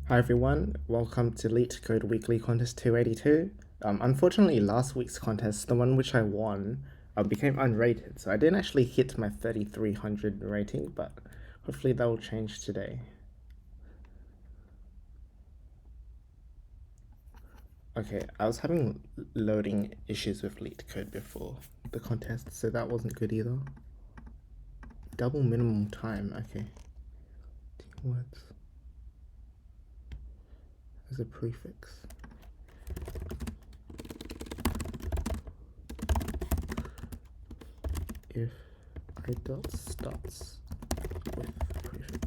Hi everyone, welcome to Leetcode Weekly Contest 282. Unfortunately, last week's contest, the one which I won, became unrated, so I didn't actually hit my 3300 rating, but hopefully that will change today. Okay, I was having loading issues with Leetcode before the contest, so that wasn't good either. Double minimum time, okay. Words as a prefix. If I dot starts with prefix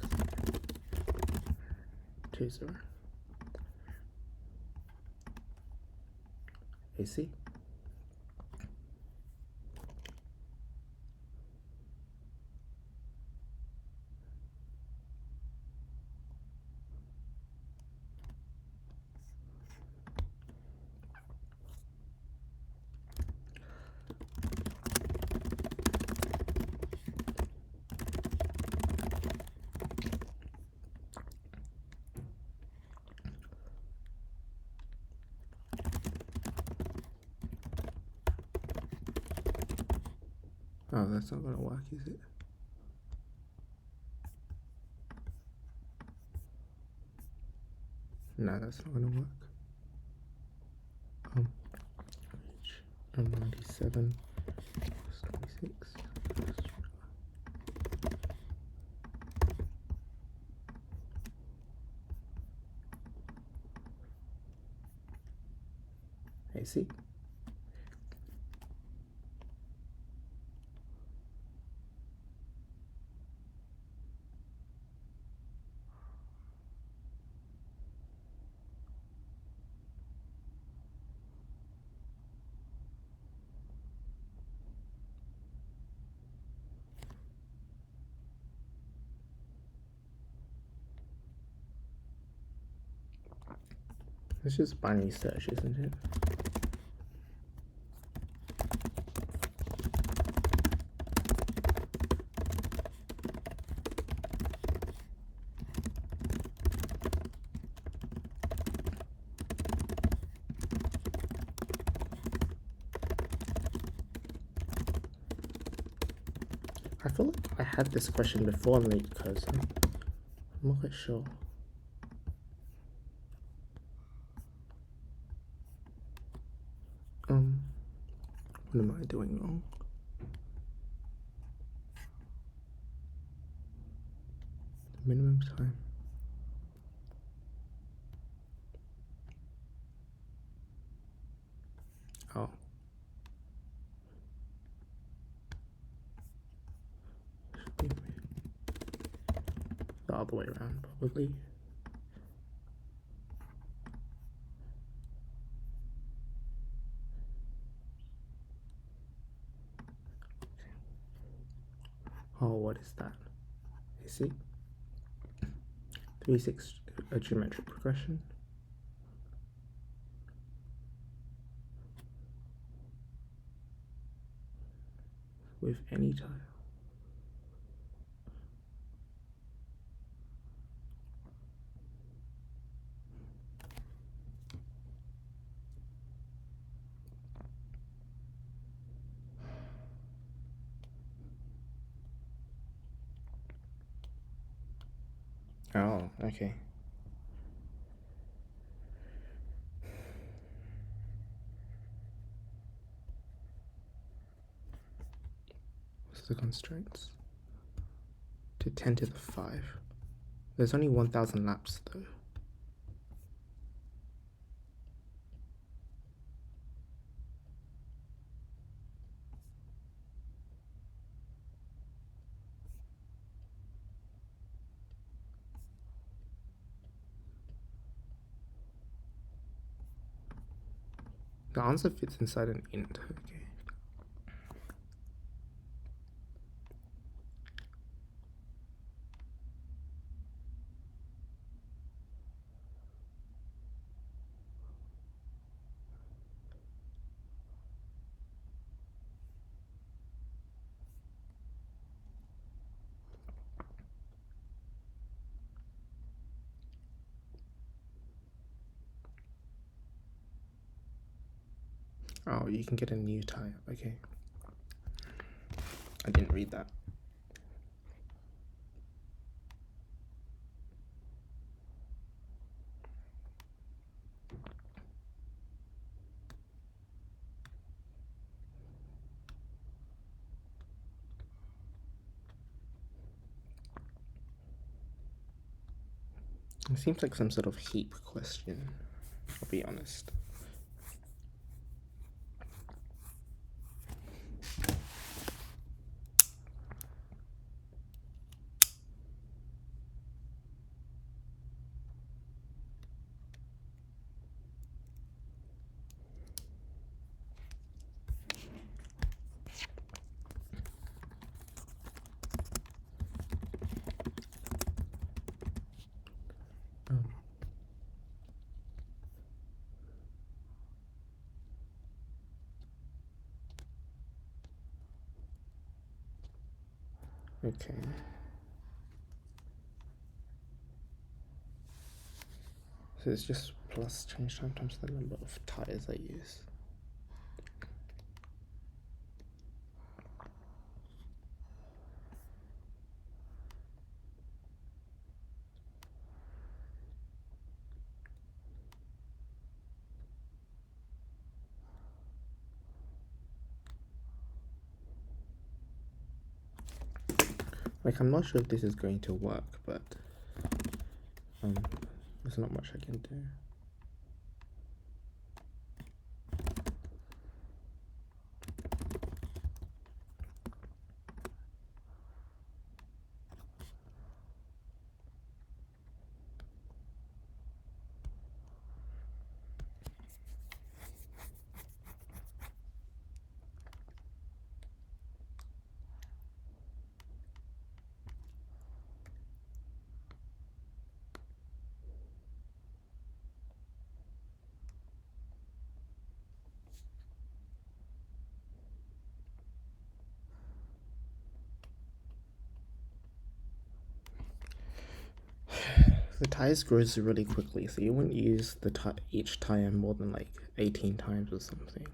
20 AC. Oh, that's not gonna work, is it? No, that's not gonna work. M97 26. AC. It's just binary search, isn't it? I feel like I had this question before on Leetcode, so I'm not quite sure. What am I doing wrong? Minimum time. Oh. Should be the other way around, probably. Oh, what is that? AC? 3-6, a geometric progression. With any tile. Oh, okay. What's the constraints? To 10 to the 5. There's only 1000 laps though. The answer fits inside an int, okay. Oh, you can get a new tire. Okay. I didn't read that. It seems like some sort of heap question, I'll be honest. Okay. So it's just plus change time times the number of tires I use. Like, I'm not sure if this is going to work, but there's not much I can do. The tires grows really quickly, so you wouldn't use each tire more than like 18 times or something.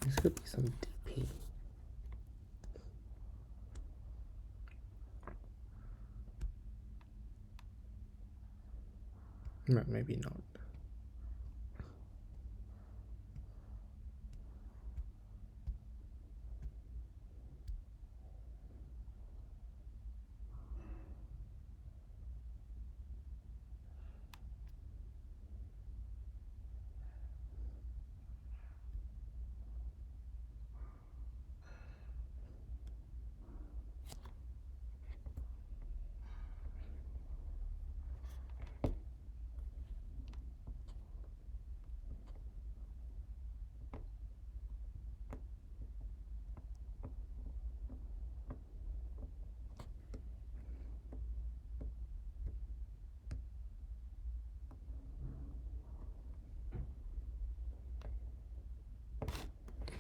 This could be some DP. No, maybe not.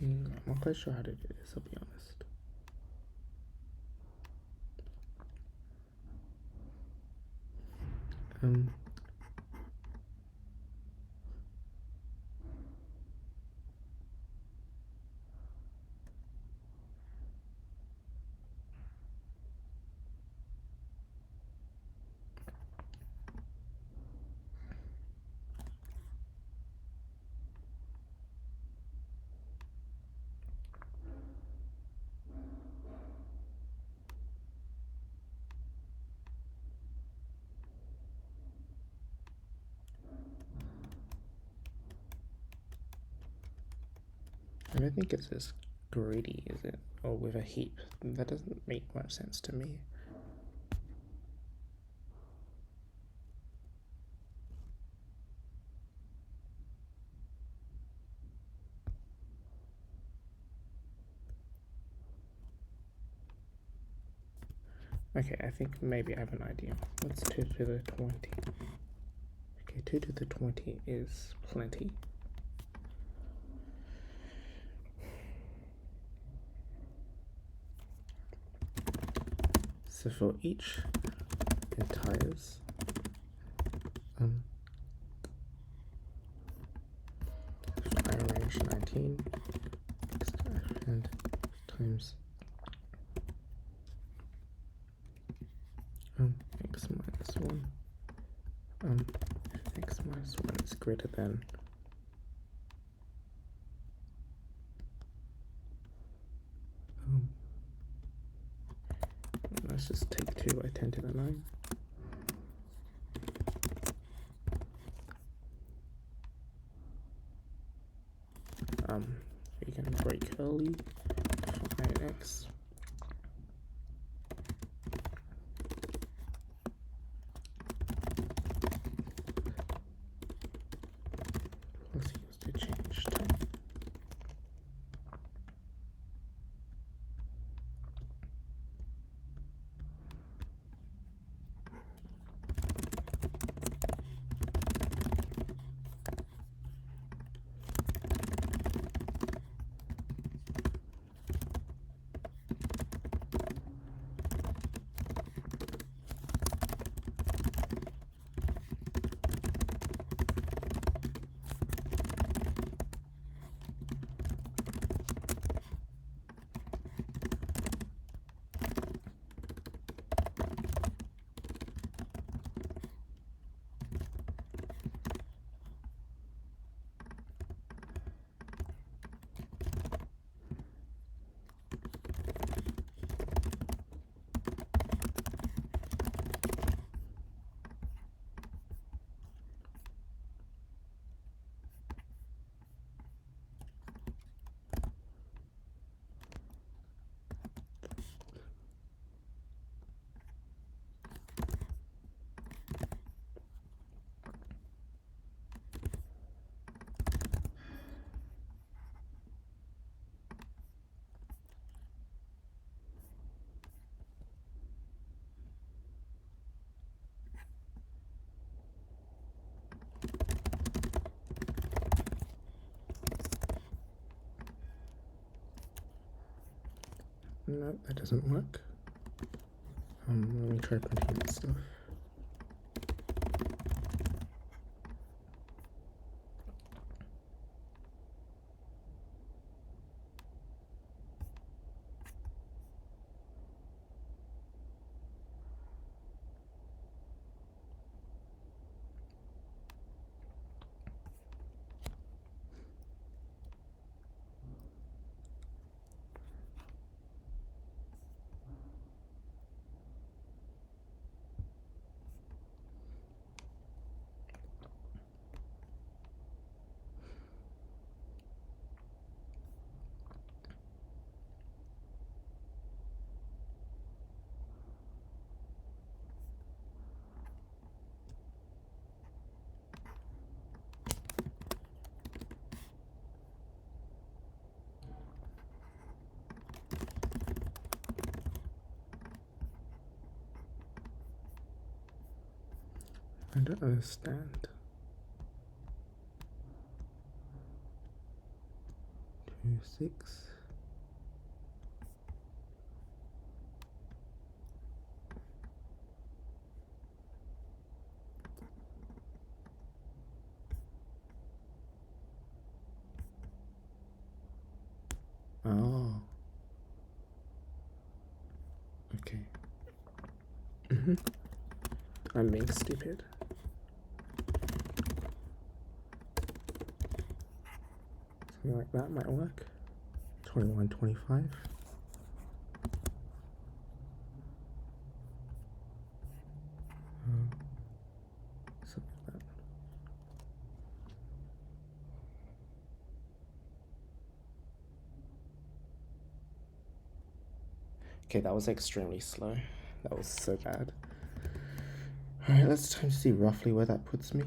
I'm not quite sure how to do this, I'll be honest. I don't think it's as greedy, is it? Or with a heap. That doesn't make much sense to me. Okay, I think maybe I have an idea. What's 2 to the 20? Okay, 2 to the 20 is plenty. So for each entires, I arrange 19 and times x minus 1. If x minus 1 is greater than let's just take 2 by 10 to the 9. We can break early, define x. Let's use the change type. No, that doesn't work. Let me try printing that stuff. I don't understand. 2, 6. Oh. Okay. I'm being stupid. Something like that might work. 21, 25. Something like that. Okay. Okay, that was extremely slow. That was so bad. Alright, let's try to see roughly where that puts me.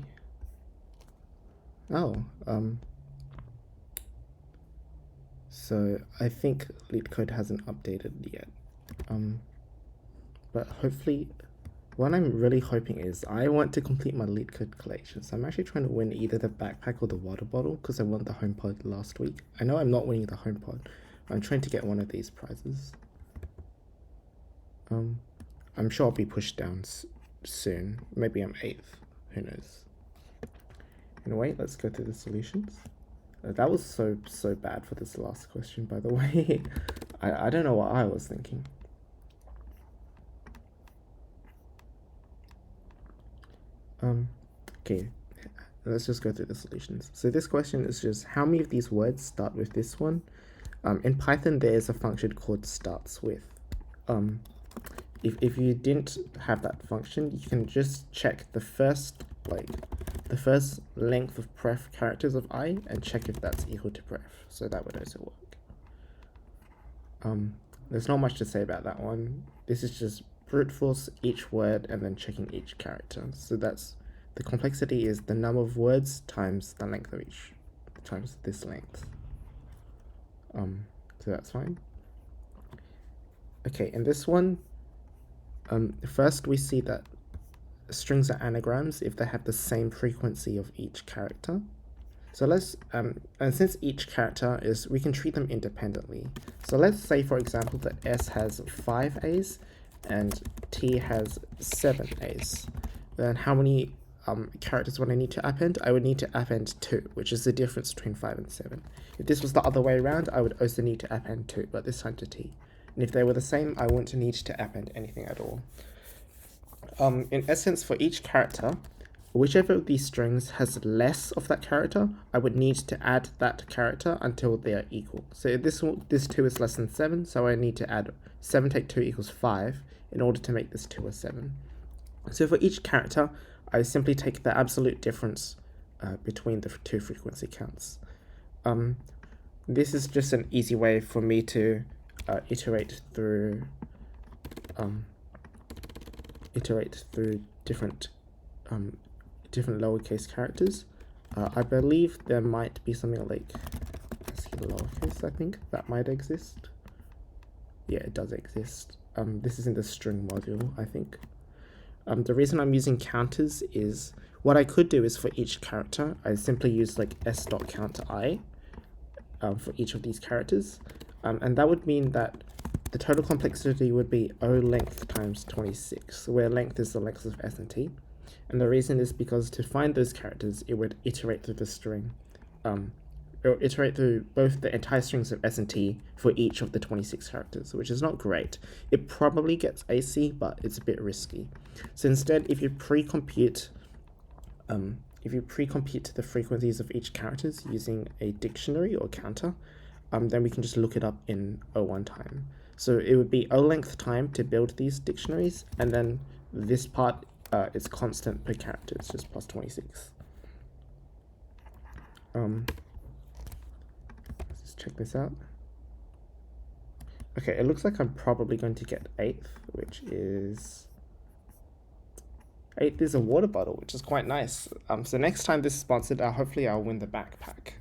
Oh, so I think Leetcode hasn't updated yet. But hopefully, what I'm really hoping is I want to complete my Leetcode collection. So I'm actually trying to win either the backpack or the water bottle because I won the HomePod last week. I know I'm not winning the HomePod. I'm trying to get one of these prizes. I'm sure I'll be pushed down soon. Maybe I'm 8th. Who knows? Anyway, let's go through the solutions. That was so bad for this last question, by the way. I don't know what I was thinking. Okay, let's just go through the solutions. So this question is just how many of these words start with this one? In Python, there is a function called starts with. If you didn't have that function, you can just check the first length of pref characters of I and check if that's equal to pref. So that would also work. There's not much to say about that one. This is just brute force each word and then checking each character. So that's the complexity is the number of words times the length of each times this length. So that's fine. Okay, in this one, first we see that strings are anagrams if they have the same frequency of each character. So let's, and since each character is, we can treat them independently. So let's say, for example, that S has 5 A's and T has 7 A's. Then how many characters would I need to append? I would need to append 2, which is the difference between 5 and 7. If this was the other way around, I would also need to append 2, but this time to T. And if they were the same, I wouldn't need to append anything at all. In essence, for each character, whichever of these strings has less of that character, I would need to add that character until they are equal. So this 2 is less than 7, so I need to add 7 take 2 equals 5 in order to make this 2 a 7. So for each character, I simply take the absolute difference between the two frequency counts. This is just an easy way for me to iterate through different lowercase characters. I believe there might be something like lowercase, I think, that might exist. Yeah, it does exist. This is in the string module, I think. The reason I'm using counters is, what I could do is for each character, I simply use like s.counti for each of these characters. And that would mean that the total complexity would be O length times 26, where length is the length of S and T. And the reason is because to find those characters, it would iterate through the string. It will iterate through both the entire strings of S and T for each of the 26 characters, which is not great. It probably gets AC, but it's a bit risky. So instead, if you pre-compute the frequencies of each characters using a dictionary or counter, then we can just look it up in O1 time. So it would be O length time to build these dictionaries, and then this part is constant per character, it's just plus 26. Let's check this out. Okay, it looks like I'm probably going to get 8th, which is... 8th is a water bottle, which is quite nice. So next time this is sponsored, hopefully I'll win the backpack.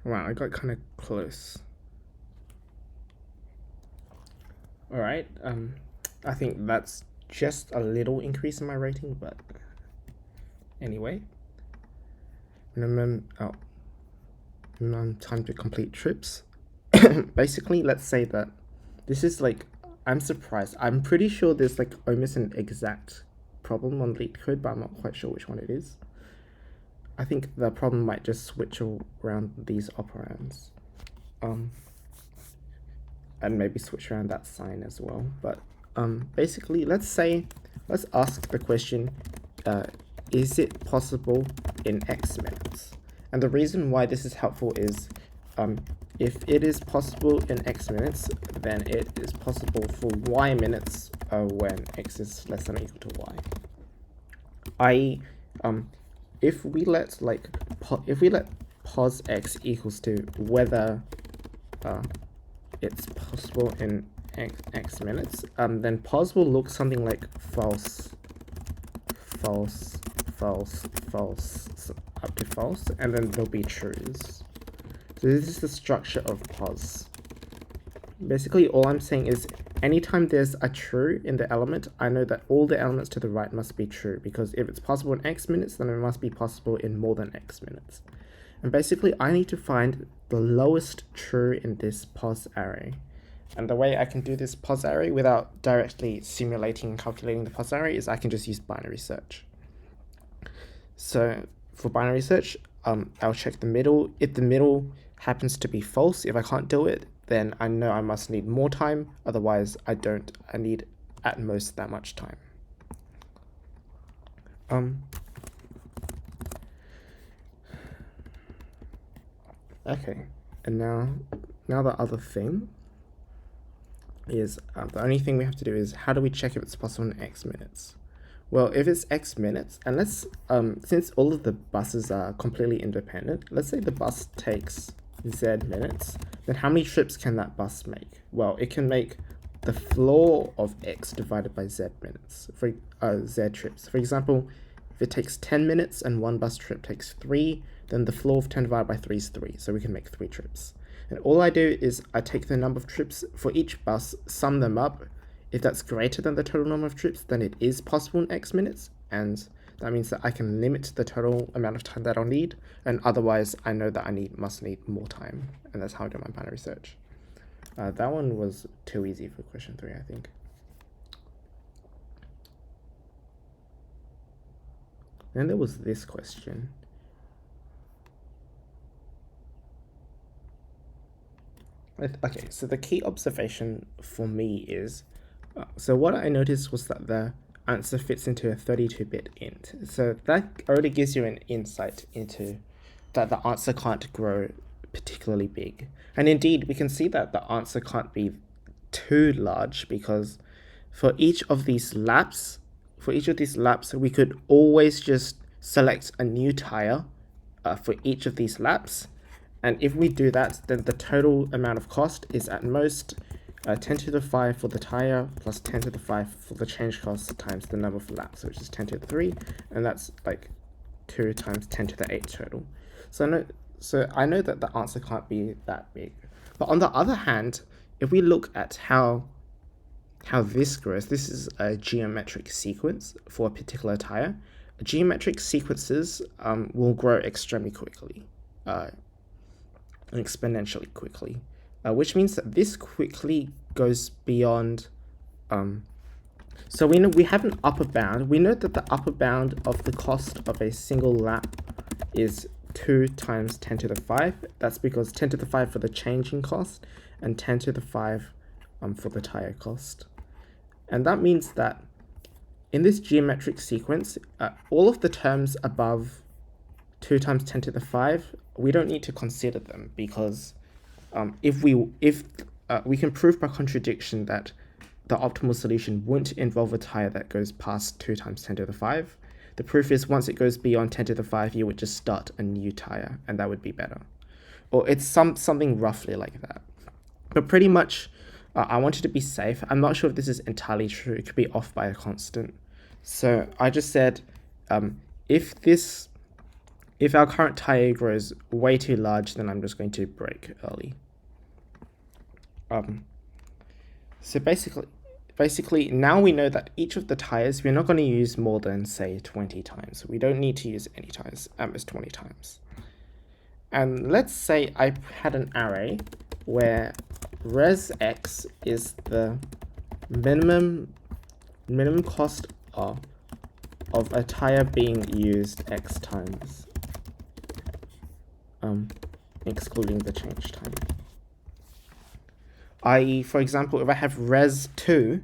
Wow, I got kind of close. Alright, I think that's just a little increase in my rating, but anyway. Minimum time to complete trips. Basically, let's say that this is like, I'm surprised. I'm pretty sure there's like almost an exact problem on Leetcode, but I'm not quite sure which one it is. I think the problem might just switch around these operands. And maybe switch around that sign as well. But basically, let's ask the question, is it possible in X minutes? And the reason why this is helpful is, if it is possible in X minutes, then it is possible for Y minutes when X is less than or equal to Y. If we let pos X equals to whether it's possible in x minutes, then pos will look something like false, false, false, false, up to false, and then there'll be trues. So this is the structure of pos. Basically, all I'm saying is anytime there's a true in the element, I know that all the elements to the right must be true, because if it's possible in x minutes, then it must be possible in more than x minutes. And basically, I need to find the lowest true in this pos array. And the way I can do this pos array without directly simulating and calculating the pos array is I can just use binary search. So for binary search, I'll check the middle. If the middle happens to be false, if I can't do it, then I know I must need more time. Otherwise, I need at most that much time. Okay, and now the other thing is the only thing we have to do is how do we check if it's possible in x minutes? Well, if it's x minutes, and let's since all of the buses are completely independent, let's say the bus takes z minutes, then how many trips can that bus make? Well, it can make the floor of x divided by z minutes for z trips. For example, if it takes 10 minutes and one bus trip takes 3, then the floor of 10 divided by 3 is 3, so we can make 3 trips. And all I do is I take the number of trips for each bus, sum them up. If that's greater than the total number of trips, then it is possible in x minutes, and that means that I can limit the total amount of time that I'll need, and otherwise I know that I must need more time, and that's how I do my binary search. That one was too easy for question 3, I think. Then there was this question. Okay, so the key observation for me is, so what I noticed was that the answer fits into a 32-bit int. So that already gives you an insight into that the answer can't grow particularly big. And indeed, we can see that the answer can't be too large, because for each of these laps, we could always just select a new tire for each of these laps. And if we do that, then the total amount of cost is at most 10 to the 5 for the tire plus 10 to the 5 for the change cost times the number of laps, which is 10 to the 3, and that's like 2 times 10 to the 8 total. So I know that the answer can't be that big. But on the other hand, if we look at how this grows, this is a geometric sequence for a particular tire. Geometric sequences will grow extremely quickly. Exponentially quickly, which means that this quickly goes beyond. So we know we have an upper bound. We know that the upper bound of the cost of a single lap is 2 times 10 to the 5. That's because 10 to the 5 for the changing cost and 10 to the 5 for the tire cost. And that means that in this geometric sequence, all of the terms above 2 times 10 to the 5, we don't need to consider them, because if we can prove by contradiction that the optimal solution wouldn't involve a tire that goes past 2 times 10 to the 5. The proof is once it goes beyond 10 to the 5, you would just start a new tire, and that would be better. Or it's something roughly like that. But pretty much, I wanted to be safe. I'm not sure if this is entirely true. It could be off by a constant. So I just said, if our current tire grows way too large, then I'm just going to brake early. So basically, now we know that each of the tires, we're not going to use more than, say, 20 times. We don't need to use any tires, at most 20 times. And let's say I had an array where res x is the minimum cost of a tire being used x times, excluding the change time. I.e., for example, if I have res 2,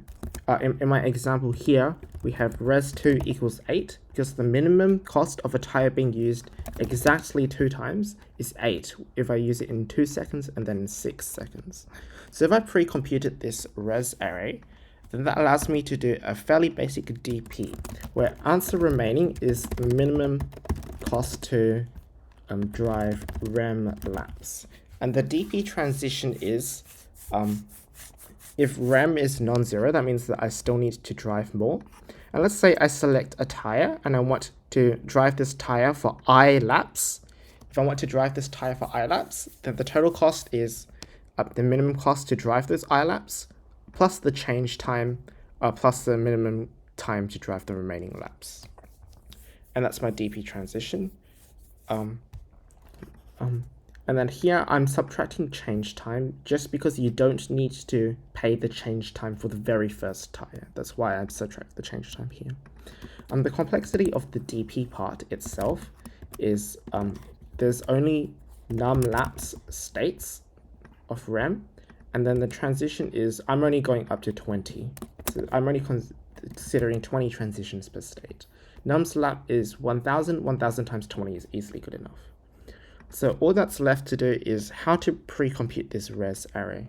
in my example here, we have res 2 equals 8, because the minimum cost of a tire being used exactly 2 times is 8, if I use it in 2 seconds and then in 6 seconds. So if I pre-computed this res array, then that allows me to do a fairly basic DP, where answer remaining is the minimum cost to drive rem laps. And the DP transition is if rem is non-zero, that means that I still need to drive more. And let's say I select a tire and I want to drive this tire for I laps. If I want to drive this tire for I laps, then the total cost is the minimum cost to drive those I laps, plus the change time, plus the minimum time to drive the remaining laps. And that's my DP transition. And then here I'm subtracting change time just because you don't need to pay the change time for the very first tire. That's why I subtract the change time here. The complexity of the DP part itself is there's only num laps states of rem, and then the transition is I'm only going up to 20. So I'm only considering 20 transitions per state. Num's lap is 1000. 1000 times 20 is easily good enough. So all that's left to do is how to pre-compute this res array.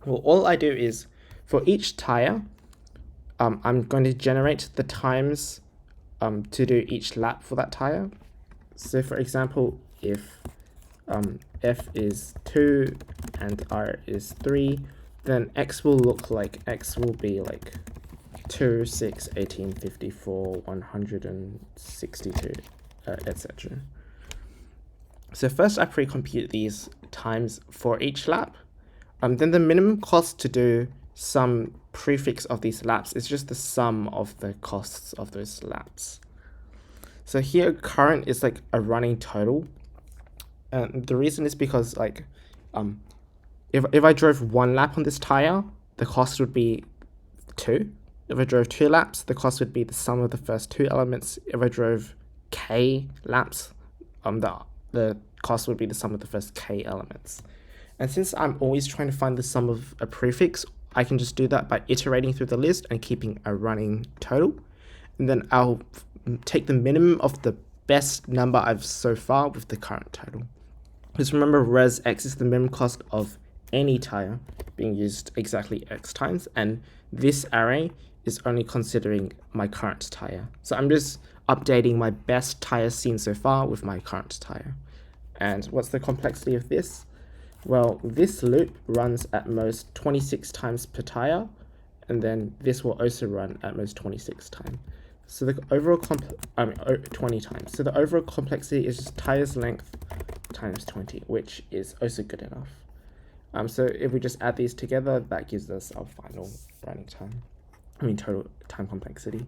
Well, all I do is for each tire, I'm going to generate the times to do each lap for that tire. So for example, if f is 2 and r is 3, then x will be like 2, 6, 18, 54, 162, etc. So first I pre-compute these times for each lap. Then the minimum cost to do some prefix of these laps is just the sum of the costs of those laps. So here current is like a running total. And the reason is because like if I drove 1 lap on this tire, the cost would be 2. If I drove 2 laps, the cost would be the sum of the first 2 elements. If I drove k laps, the cost would be the sum of the first k elements. And since I'm always trying to find the sum of a prefix, I can just do that by iterating through the list and keeping a running total. And then I'll take the minimum of the best number I've so far with the current total. Just remember, res x is the minimum cost of any tire being used exactly x times, and this array is only considering my current tire. So I'm just updating my best tire seen so far with my current tire. And what's the complexity of this? Well, this loop runs at most 26 times per tire, and then this will also run at most 26 times. So the overall 20 times. So the overall complexity is just tires length times 20, which is also good enough. So if we just add these together, that gives us our final running time. Total time complexity.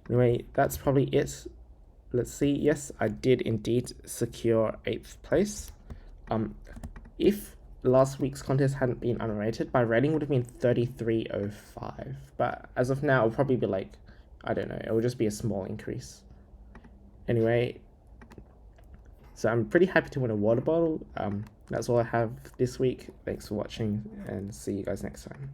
Anyway, that's probably it. Let's see. Yes, I did indeed secure 8th place. If last week's contest hadn't been unrated, my rating would have been 3305. But as of now, it'll probably be like, I don't know, it will just be a small increase. Anyway, so I'm pretty happy to win a water bottle. That's all I have this week. Thanks for watching, and see you guys next time.